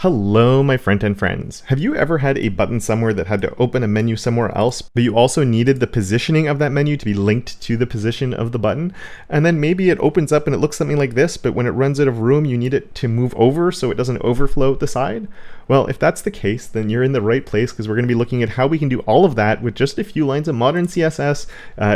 Hello, my front-end friends. Have you ever had a button somewhere that had to open a menu somewhere else, but you also needed the positioning of that menu to be linked to the position of the button? And then maybe it opens up and it looks something like this, but when it runs out of room, you need it to move over so it doesn't overflow at the side? Well, if that's the case, then you're in the right place, because we're going to be looking at how we can do all of that with just a few lines of modern CSS,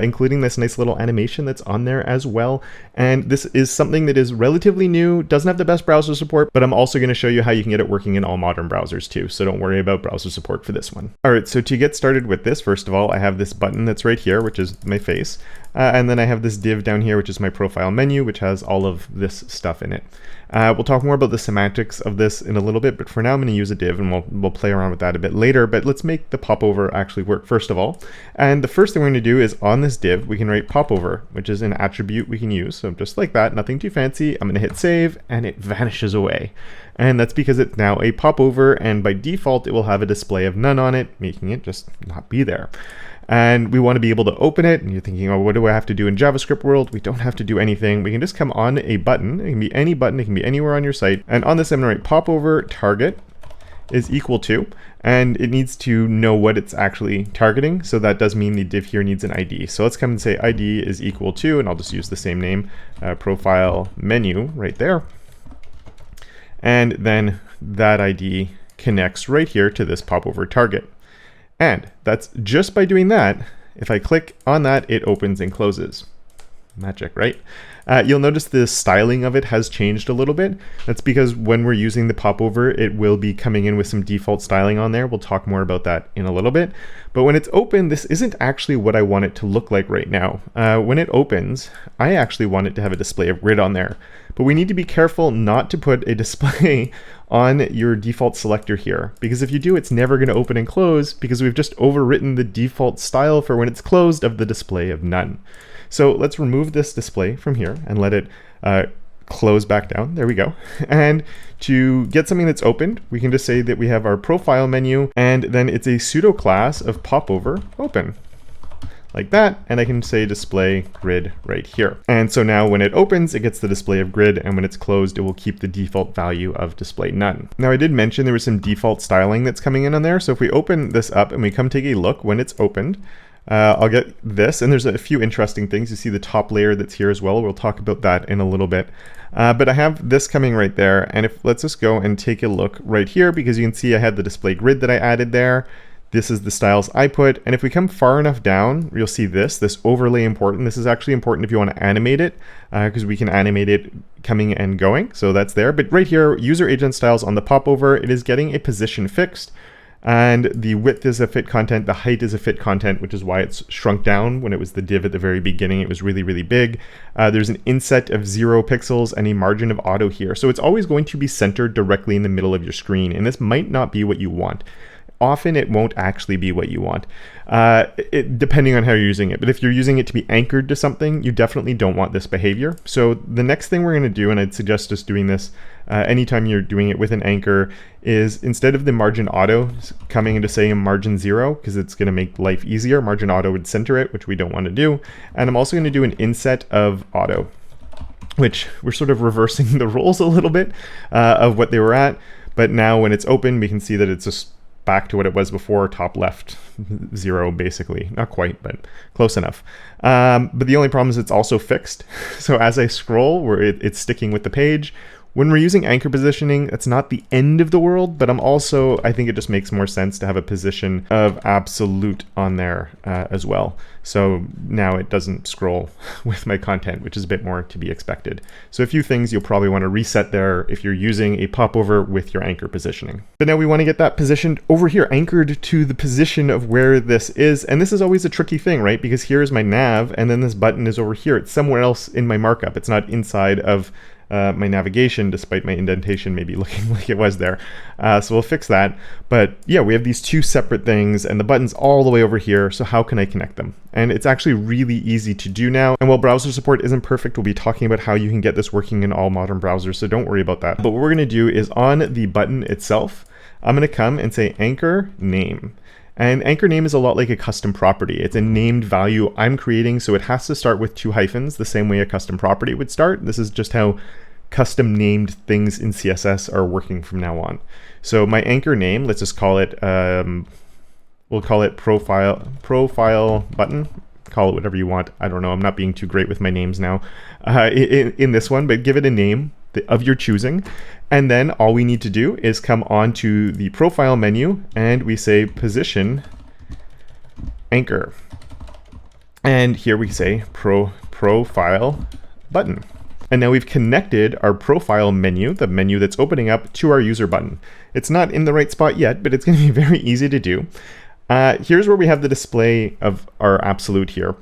including this nice little animation that's on there as well. And this is something that is relatively new, doesn't have the best browser support, but I'm also going to show you how you can get it working in all modern browsers too, so don't worry about browser support for this one. All right, so to get started with this, first of all, I have this button that's right here, which is my face, and then I have this div down here, which is my profile menu, which has all of this stuff in it. We'll talk more about the semantics of this in a little bit, but for now I'm going to use a div, and we'll play around with that a bit later. But let's make the popover actually work first of all. And the first thing we're going to do is on this div, we can write popover, which is an attribute we can use. So just like that, nothing too fancy. I'm going to hit save, and it vanishes away. And that's because it's now a popover, and by default it will have a display of none on it, making it just not be there. And we want to be able to open it, and you're thinking, oh, what do I have to do in JavaScript world? We don't have to do anything. We can just come on a button. It can be any button, it can be anywhere on your site. And on this I'm going to write popover target is equal to, and it needs to know what it's actually targeting. So that does mean the div here needs an ID. So let's come and say ID is equal to, and I'll just use the same name, profile menu right there. And then that ID connects right here to this popover target. And that's just by doing that. If I click on that, it opens and closes. Magic, right? You'll notice the styling of it has changed a little bit. That's because when we're using the popover, it will be coming in with some default styling on there. We'll talk more about that in a little bit. But when it's open, this isn't actually what I want it to look like right now. When it opens, I actually want it to have a display of grid on there. But we need to be careful not to put a display on your default selector here, because if you do, it's never going to open and close, because we've just overwritten the default style for when it's closed of the display of none. So let's remove this display from here and let it close back down. There we go. And to get something that's opened, we can just say that we have our profile menu, and then it's a pseudo class of popover open. Like that, and I can say display grid right here. And so now when it opens, it gets the display of grid, and when it's closed, it will keep the default value of display none. Now I did mention there was some default styling that's coming in on there. So if we open this up and we come take a look when it's opened, I'll get this, and there's a few interesting things. You see the top layer that's here as well. We'll talk about that in a little bit. But I have this coming right there, and let's just go and take a look right here, because you can see I had the display grid that I added there. This is the styles I put, and if we come far enough down, you'll see this overlay important. This is actually important if you want to animate it, because we can animate it coming and going, so that's there. But right here, user agent styles on the popover, it is getting a position fixed, and the width is a fit content, the height is a fit content, which is why it's shrunk down. When it was the div at the very beginning, it was really, really big. There's an inset of 0 pixels and a margin of auto here. So it's always going to be centered directly in the middle of your screen, and this might not be what you want. Often it won't actually be what you want, depending on how you're using it. But if you're using it to be anchored to something, you definitely don't want this behavior. So the next thing we're going to do, and I'd suggest just doing this anytime you're doing it with an anchor, is instead of the margin auto coming into saying margin 0, because it's going to make life easier, margin auto would center it, which we don't want to do. And I'm also going to do an inset of auto, which we're sort of reversing the roles a little bit of what they were at. But now when it's open, we can see that it's just back to what it was before, top left 0 basically. Not quite, but close enough. But the only problem is it's also fixed. So as I scroll, it's sticking with the page. When we're using anchor positioning, it's not the end of the world, but I think it just makes more sense to have a position of absolute on there as well. So now it doesn't scroll with my content, which is a bit more to be expected. So a few things you'll probably want to reset there if you're using a popover with your anchor positioning. But now we want to get that positioned over here, anchored to the position of where this is. And this is always a tricky thing, right? Because here's my nav, and then this button is over here. It's somewhere else in my markup. It's not inside of my navigation, despite my indentation maybe looking like it was there. So we'll fix that. But yeah, we have these two separate things, and the button's all the way over here. So how can I connect them? And it's actually really easy to do now. And while browser support isn't perfect, we'll be talking about how you can get this working in all modern browsers. So don't worry about that. But what we're going to do is on the button itself, I'm going to come and say anchor name. And anchor name is a lot like a custom property. It's a named value I'm creating, so it has to start with 2 hyphens, the same way a custom property would start. This is just how custom named things in CSS are working from now on. So my anchor name, let's just call it, we'll call it profile button. Call it whatever you want. I don't know. I'm not being too great with my names now in this one, but give it a name of your choosing. And then all we need to do is come on to the profile menu and we say position anchor. And here we say profile button. And now we've connected our profile menu, the menu that's opening up, to our user button. It's not in the right spot yet, but it's going to be very easy to do. Here's where we have the display of our absolute here,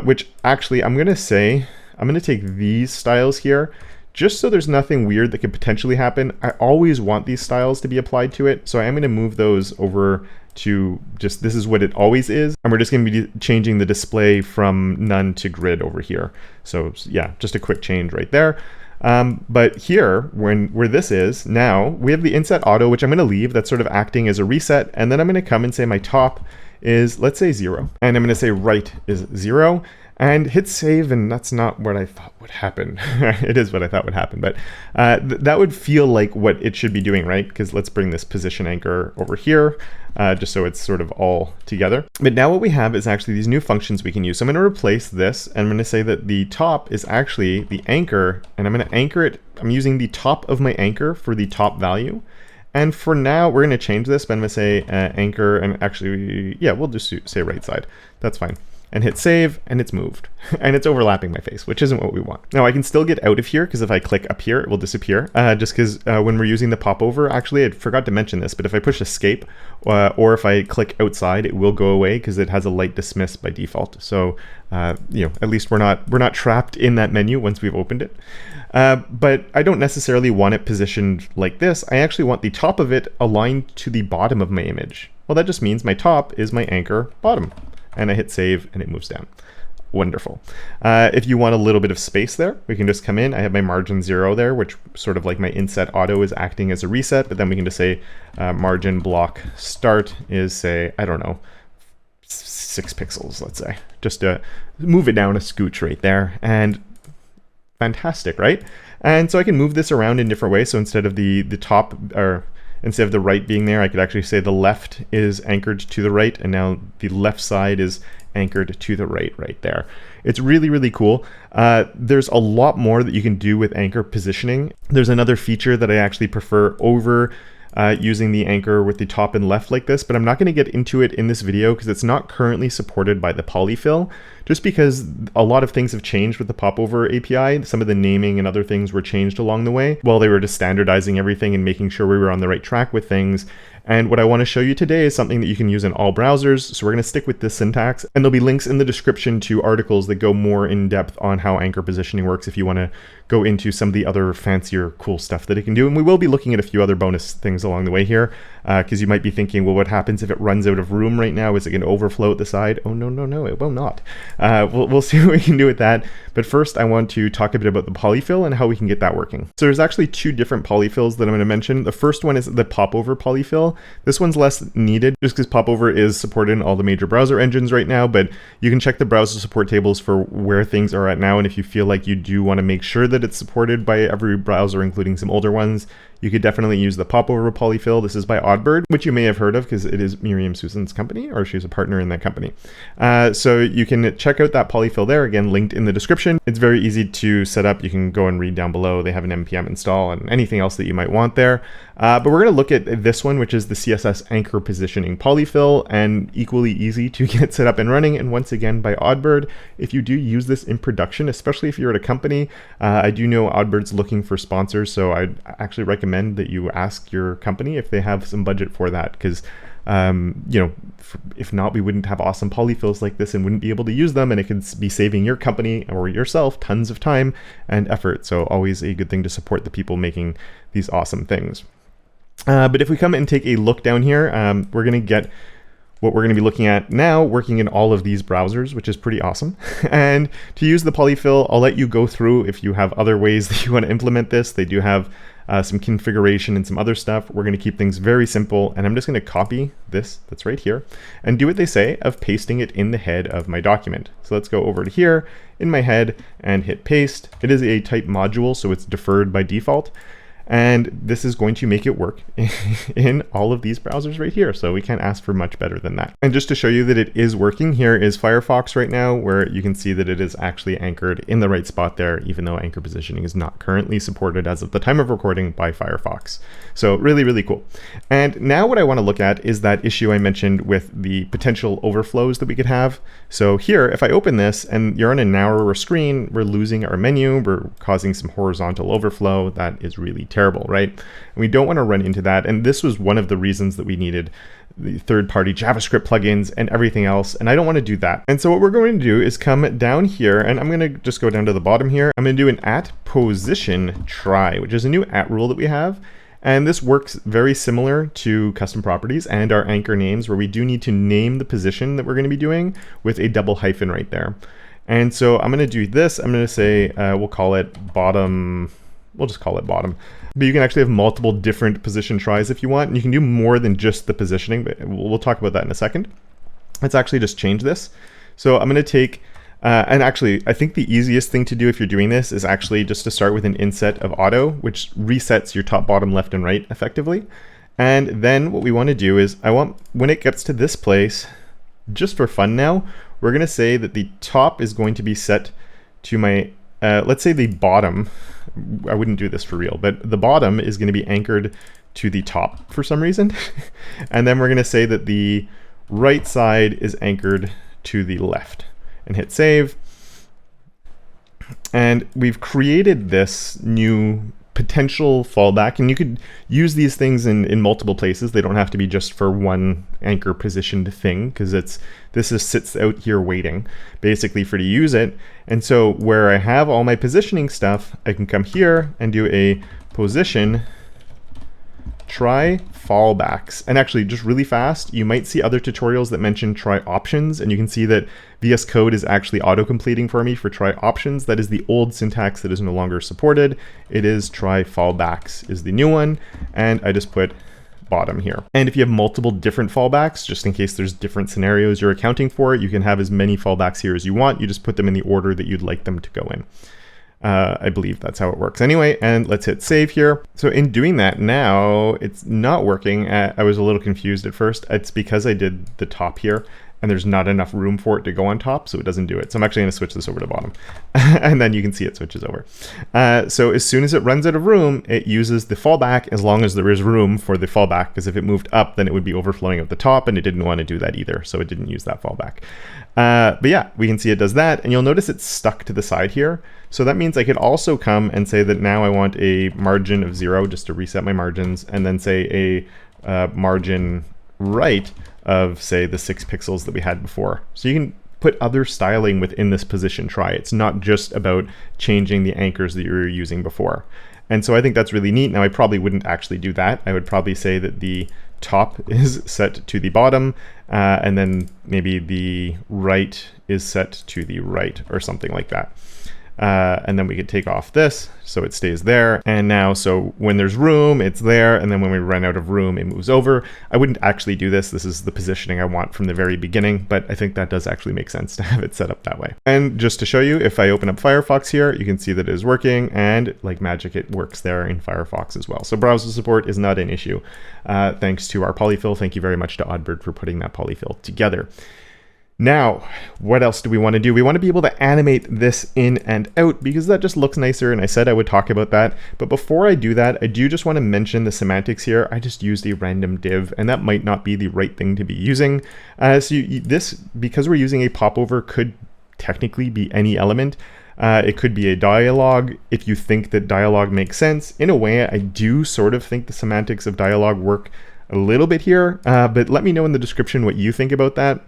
which actually I'm going to take these styles here just so there's nothing weird that could potentially happen. I always want these styles to be applied to it. So I am going to move those over to just, this is what it always is. And we're just going to be changing the display from none to grid over here. So yeah, just a quick change right there. But here, where this is, now we have the inset auto, which I'm going to leave. That's sort of acting as a reset. And then I'm going to come and say my top is, let's say 0. And I'm going to say right is 0. And hit save, and that's not what I thought would happen. It is what I thought would happen, but that would feel like what it should be doing, right? Because let's bring this position anchor over here, just so it's sort of all together. But now what we have is actually these new functions we can use. So I'm going to replace this, and I'm going to say that the top is actually the anchor, and I'm going to anchor it. I'm using the top of my anchor for the top value. And for now, we're going to change this, but I'm going to say anchor, and actually, yeah, we'll just say right side. That's fine. And hit save, and it's moved. And it's overlapping my face, which isn't what we want. Now I can still get out of here, because if I click up here, it will disappear. Just because when we're using the popover, actually I forgot to mention this, but if I push escape, or if I click outside, it will go away because it has a light dismiss by default. So you know, at least we're not trapped in that menu once we've opened it. But I don't necessarily want it positioned like this. I actually want the top of it aligned to the bottom of my image. Well, that just means my top is my anchor bottom. And I hit save and it moves down. Wonderful. If you want a little bit of space there, we can just come in. I have my margin 0 there, which sort of like my inset auto is acting as a reset, but then we can just say margin block start is, say, I don't know, 6 pixels, let's say. Just to move it down a scooch right there. And fantastic, right? And so I can move this around in different ways. So instead of the top, or instead of the right being there, I could actually say the left is anchored to the right, and now the left side is anchored to the right there. It's really, really cool. There's a lot more that you can do with anchor positioning. There's another feature that I actually prefer over using the anchor with the top and left like this, but I'm not going to get into it in this video because it's not currently supported by the Polyfill, just because a lot of things have changed with the Popover API. Some of the naming and other things were changed along the way while they were just standardizing everything and making sure we were on the right track with things. And what I want to show you today is something that you can use in all browsers. So we're going to stick with this syntax, and there'll be links in the description to articles that go more in depth on how anchor positioning works if you want to go into some of the other fancier cool stuff that it can do. And we will be looking at a few other bonus things along the way here, because you might be thinking, well, what happens if it runs out of room right now? Is it going to overflow at the side? Oh, no, it will not. We'll see what we can do with that. But first, I want to talk a bit about the polyfill and how we can get that working. So there's actually 2 different polyfills that I'm going to mention. The first one is the Popover polyfill. This one's less needed just because Popover is supported in all the major browser engines right now, but you can check the browser support tables for where things are at now. And if you feel like you do want to make sure that it's supported by every browser, including some older ones, you could definitely use the Popover polyfill. This is by Oddbird, which you may have heard of because it is Miriam Susan's company, or she's a partner in that company. So you can check out that polyfill there, again, linked in the description. It's very easy to set up. You can go and read down below. They have an npm install and anything else that you might want there. But we're going to look at this one, which is the CSS anchor positioning polyfill, and equally easy to get set up and running. And once again, by Oddbird. If you do use this in production, especially if you're at a company, I do know Oddbird's looking for sponsors, so I'd actually recommend that you ask your company if they have some budget for that, because you know, if not, we wouldn't have awesome polyfills like this and wouldn't be able to use them, and it could be saving your company or yourself tons of time and effort. So always a good thing to support the people making these awesome things. But if we come and take a look down here, we're going to get what we're going to be looking at now, working in all of these browsers, which is pretty awesome. And to use the polyfill, I'll let you go through if you have other ways that you want to implement this. They do have some configuration and some other stuff. We're going to keep things very simple, and I'm just going to copy this that's right here and do what they say of pasting it in the head of my document. So let's go over to here in my head and hit paste. It is a type module, so it's deferred by default. And this is going to make it work in all of these browsers right here. So we can't ask for much better than that. And just to show you that it is working, here is Firefox right now, where you can see that it is actually anchored in the right spot there, even though anchor positioning is not currently supported as of the time of recording by Firefox. So really, really cool. And now what I want to look at is that issue I mentioned with the potential overflows that we could have. So here, if I open this and you're on a narrower screen, we're losing our menu, we're causing some horizontal overflow. That is really terrible, right? And we don't want to run into that. And this was one of the reasons that we needed the third-party JavaScript plugins and everything else. And I don't want to do that. And so what we're going to do is come down here, and I'm going to just go down to the bottom here. I'm going to do an @position try, which is a new @rule that we have. And this works very similar to custom properties and our anchor names, where we do need to name the position that we're going to be doing with a double hyphen right there. And so I'm going to do this. I'm going to say, we'll call it bottom. We'll just call it bottom. But you can actually have multiple different position tries if you want. And you can do more than just the positioning, but we'll talk about that in a second. Let's actually just change this. So I'm going to take, and actually, I think the easiest thing to do if you're doing this is actually just to start with an inset of auto, which resets your top, bottom, left, and right effectively. And then what we want to do is, when it gets to this place, just for fun now, we're going to say that the top is going to be set to my, let's say the bottom. I wouldn't do this for real, but the bottom is going to be anchored to the top for some reason. And then we're going to say that the right side is anchored to the left, and hit save. And we've created this new potential fallback, and you could use these things in multiple places. They don't have to be just for one anchor positioned thing, because this sits out here waiting basically for to use it. And so where I have all my positioning stuff, I can come here and do a position try fallbacks. And actually, just really fast, you might see other tutorials that mention try options, and you can see that VS Code is actually auto-completing for me for try options. That is the old syntax that is no longer supported. It is try fallbacks is the new one, and I just put bottom here. And if you have multiple different fallbacks, just in case there's different scenarios you're accounting for, you can have as many fallbacks here as you want. You just put them in the order that you'd like them to go in. I believe that's how it works anyway, and let's hit save here. So in doing that now, it's not working. I was a little confused at first. It's because I did the top here, and there's not enough room for it to go on top, so it doesn't do it. So I'm actually going to switch this over to bottom, and then you can see it switches over. So as soon as it runs out of room, it uses the fallback as long as there is room for the fallback, because if it moved up, then it would be overflowing at the top, and it didn't want to do that either, so it didn't use that fallback. But yeah, we can see it does that, and you'll notice it's stuck to the side here. So that means I could also come and say that now I want a margin of 0, just to reset my margins, and then say a margin right of, say, the 6 pixels that we had before. So you can put other styling within this position try. It's not just about changing the anchors that you were using before. And so I think that's really neat. Now, I probably wouldn't actually do that. I would probably say that the top is set to the bottom, and then maybe the right is set to the right or something like that. And then we could take off this so it stays there. And now, so when there's room, it's there. And then when we run out of room, it moves over. I wouldn't actually do this. This is the positioning I want from the very beginning, but I think that does actually make sense to have it set up that way. And just to show you, if I open up Firefox here, you can see that it is working, and like magic, it works there in Firefox as well. So browser support is not an issue. Thanks to our Polyfill. Thank you very much to Oddbird for putting that Polyfill together. Now, what else do we want to do? We want to be able to animate this in and out, because that just looks nicer, and I said I would talk about that. But before I do that, I do just want to mention the semantics here. I just used a random div, and that might not be the right thing to be using. This, because we're using a popover, could technically be any element. It could be a dialogue if you think that dialogue makes sense. In a way, I do sort of think the semantics of dialogue work a little bit here, but let me know in the description what you think about that.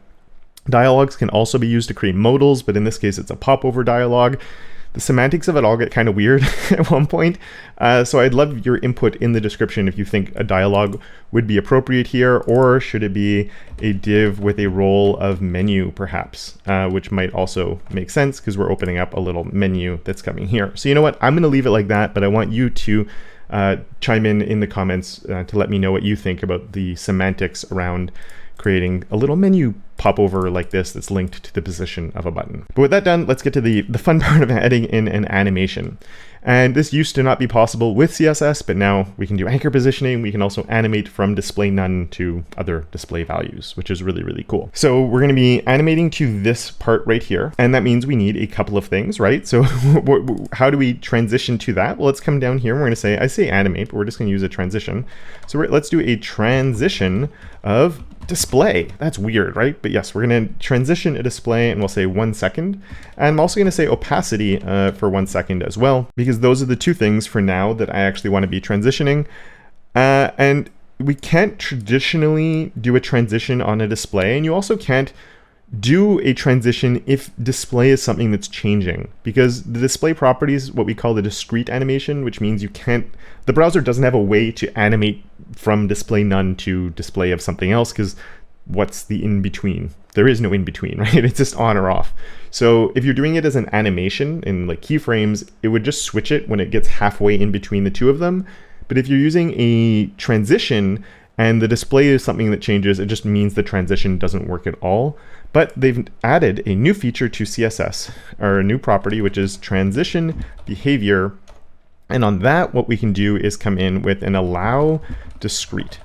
Dialogues can also be used to create modals, but in this case, it's a popover dialogue. The semantics of it all get kind of weird at one point. So I'd love your input in the description if you think a dialogue would be appropriate here, or should it be a div with a role of menu perhaps, which might also make sense because we're opening up a little menu that's coming here. So you know what, I'm going to leave it like that, but I want you to chime in the comments to let me know what you think about the semantics around creating a little menu popover like this that's linked to the position of a button. But with that done, let's get to the fun part of adding in an animation. And this used to not be possible with CSS, but now we can do anchor positioning. We can also animate from display none to other display values, which is really, really cool. So we're going to be animating to this part right here. And that means we need a couple of things, right? So how do we transition to that? Well, let's come down here. And we're going to say, I say animate, but we're just going to use a transition. So let's do a transition of display. That's weird, right? But yes, we're going to transition a display and we'll say 1 second. And I'm also going to say opacity for 1 second as well, because those are the two things for now that I actually want to be transitioning. And we can't traditionally do a transition on a display, and you also can't do a transition if display is something that's changing, because the display property is what we call the discrete animation, which means the browser doesn't have a way to animate from display none to display of something else, because what's the in between? There is no in between, right? It's just on or off. So if you're doing it as an animation in like keyframes, it would just switch it when it gets halfway in between the two of them. But if you're using a transition and the display is something that changes, it just means the transition doesn't work at all. But they've added a new feature to CSS, or a new property, which is transition behavior. And on that, what we can do is come in with an allow-discrete.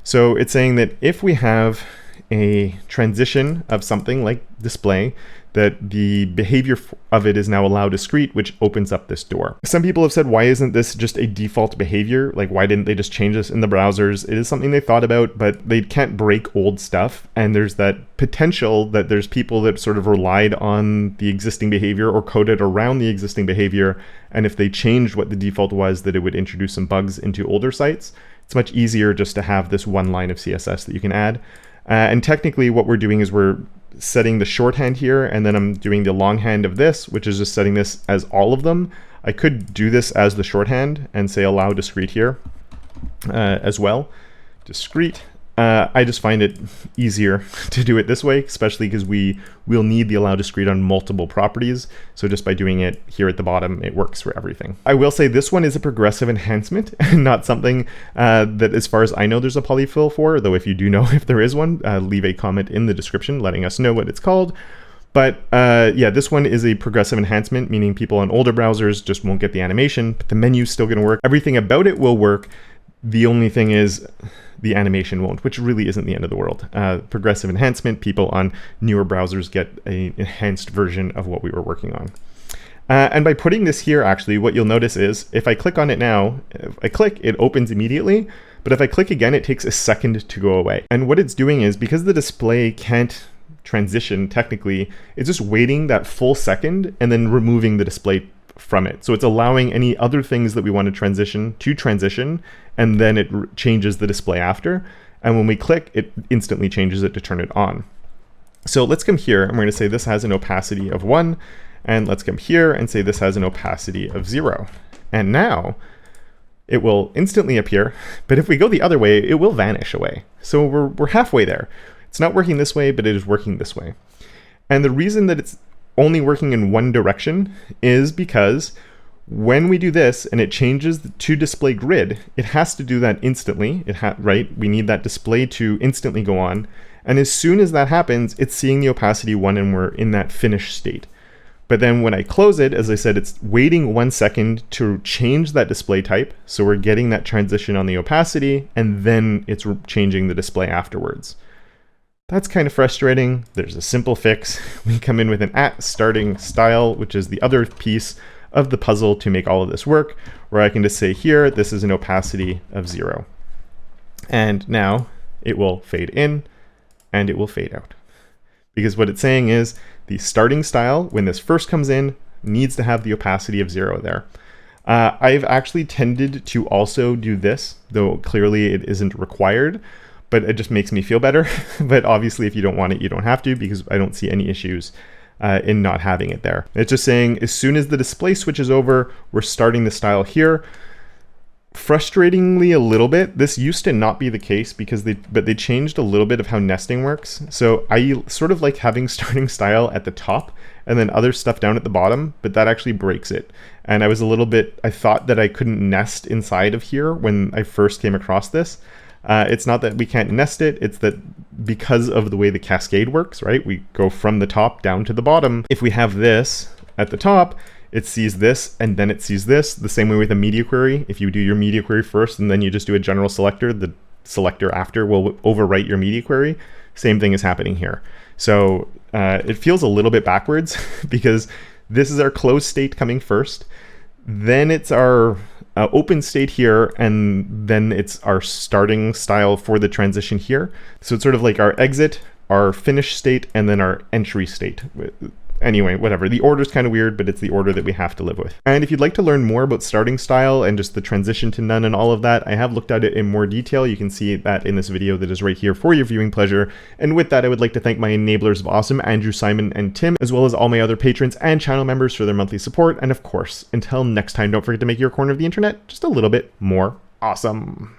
So it's saying that if we have a transition of something like display, that the behavior of it is now allow-discrete, which opens up this door. Some people have said, why isn't this just a default behavior? Like, why didn't they just change this in the browsers? It is something they thought about, but they can't break old stuff. And there's that potential that there's people that sort of relied on the existing behavior or coded around the existing behavior. And if they changed what the default was, that it would introduce some bugs into older sites. It's much easier just to have this one line of CSS that you can add. And technically what we're doing is we're setting the shorthand here, and then I'm doing the longhand of this, which is just setting this as all of them. I could do this as the shorthand and say allow discrete here as well. Discrete. I just find it easier to do it this way, especially because we will need the allow discrete on multiple properties. So just by doing it here at the bottom, it works for everything. I will say this one is a progressive enhancement and not something that, as far as I know, there's a polyfill for, though if you do know if there is one, leave a comment in the description letting us know what it's called. But yeah, this one is a progressive enhancement, meaning people on older browsers just won't get the animation, but the menu's still going to work. Everything about it will work. The only thing is the animation won't, which really isn't the end of the world. Progressive enhancement, people on newer browsers get an enhanced version of what we were working on. And by putting this here, actually, what you'll notice is if I click on it now, if I click, it opens immediately. But if I click again, it takes a second to go away. And what it's doing is, because the display can't transition technically, it's just waiting that full second and then removing the display from it. So it's allowing any other things that we want to transition, and then it changes the display after. And when we click, it instantly changes it to turn it on. So let's come here and we're going to say this has an opacity of 1. And let's come here and say this has an opacity of 0. And now it will instantly appear. But if we go the other way, it will vanish away. So we're halfway there. It's not working this way, but it is working this way. And the reason that it's only working in one direction is because when we do this and it changes to display grid, it has to do that instantly. Right? We need that display to instantly go on. And as soon as that happens, it's seeing the opacity 1 and we're in that finished state. But then when I close it, as I said, it's waiting 1 second to change that display type. So we're getting that transition on the opacity, and then it's changing the display afterwards. That's kind of frustrating. There's a simple fix. We come in with an @starting style, which is the other piece of the puzzle to make all of this work, where I can just say here, this is an opacity of 0. And now it will fade in and it will fade out. Because what it's saying is the starting style, when this first comes in, needs to have the opacity of 0 there. I've actually tended to also do this, though clearly it isn't required, but it just makes me feel better. But obviously if you don't want it, you don't have to, because I don't see any issues in not having it there. It's just saying as soon as the display switches over, we're starting the style here. Frustratingly a little bit, this used to not be the case because they changed a little bit of how nesting works. So I sort of like having starting style at the top and then other stuff down at the bottom, but that actually breaks it. And I thought that I couldn't nest inside of here when I first came across this. It's not that we can't nest it, it's that because of the way the cascade works, right? We go from the top down to the bottom. If we have this at the top, it sees this and then it sees this. The same way with a media query. If you do your media query first and then you just do a general selector, the selector after will overwrite your media query. Same thing is happening here. So it feels a little bit backwards because this is our closed state coming first. Then it's our open state here, and then it's our starting style for the transition here. So it's sort of like our exit, our finish state, and then our entry state. Anyway, whatever. The order's kind of weird, but it's the order that we have to live with. And if you'd like to learn more about starting style and just the transition to none and all of that, I have looked at it in more detail. You can see that in this video that is right here for your viewing pleasure. And with that, I would like to thank my enablers of awesome, Andrew, Simon, and Tim, as well as all my other patrons and channel members for their monthly support. And of course, until next time, don't forget to make your corner of the internet just a little bit more awesome.